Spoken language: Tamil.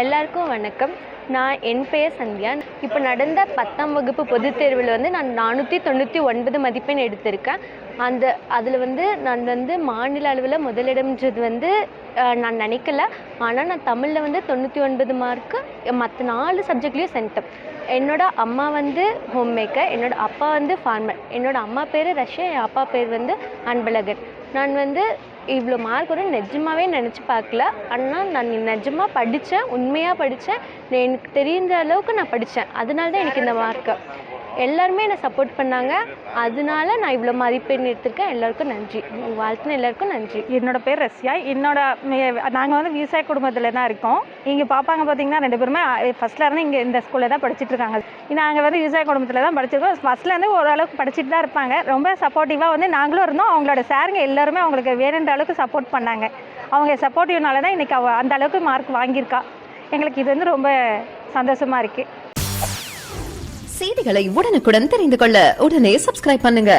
எல்லாருக்கும் வணக்கம். என் பெயர் சந்தியா. இப்போ நடந்த 10ஆம் வகுப்பு பொதுத் தேர்வில் நான் 499 மதிப்பெண் எடுத்திருக்கேன். அதில் நான் மாநில அளவில் முதலிடம்ன்றது நான் நினைக்கல. ஆனால் நான் தமிழில் 99 மார்க்கு மற்ற 4 சப்ஜெக்ட்லேயும் சென்டம். என்னோட அம்மா ஹோம் மேக்கர், என்னோட அப்பா ஃபார்மர். என்னோட அம்மா பேர் ரஷ்யா, என் அப்பா பேர் அன்பழகன். நான் இவ்வளோ மார்க் வரும் நிஜமாகவே நினச்சி பார்க்கல. ஆனால் நான் நிஜமாக படித்தேன், உண்மையாக படித்தேன். எனக்கு தெரிஞ்ச அளவுக்கு நான் படித்தேன். அதனால தான் எனக்கு இந்த மார்க்கு. எல்லாருமே என்னை சப்போர்ட் பண்ணாங்க. அதனால நான் இவ்வளோ மதிப்பெண் எடுத்திருக்கேன். எல்லாருக்கும் நன்றி. வாழ்த்துன எல்லாருக்கும் நன்றி. என்னோட பேர் ரஷ்யா. நாங்கள் விவசாய குடும்பத்தில் தான் இருக்கோம். இங்கே பாப்பாங்க பார்த்தீங்கன்னா 2 பேருமே ஃபஸ்ட்லேருந்து இங்கே இந்த ஸ்கூலில் தான் படிச்சுட்டு இருக்காங்க. நாங்கள் விவசாய குடும்பத்தில் தான் படிச்சிருக்கோம். ஃபஸ்ட்லேருந்து ஓரளவுக்கு படிச்சுட்டு தான் இருப்பாங்க. ரொம்ப சப்போர்ட்டிவாக நாங்களும் இருந்தோம். அவங்களோட சாருங்க எல்லாருமே அவங்களுக்கு வேணுன்ற அளவுக்கு சப்போர்ட் பண்ணாங்க. அவங்க சப்போர்ட்டிவ்னால தான் இன்றைக்கி அந்த அளவுக்கு மார்க் வாங்கியிருக்கா. எங்களுக்கு இது ரொம்ப சந்தோஷமாக இருக்குது. செய்திகளை உடனுக்குடன் தெரிந்து கொள்ள உடனே சப்ஸ்கிரைப் பண்ணுங்க.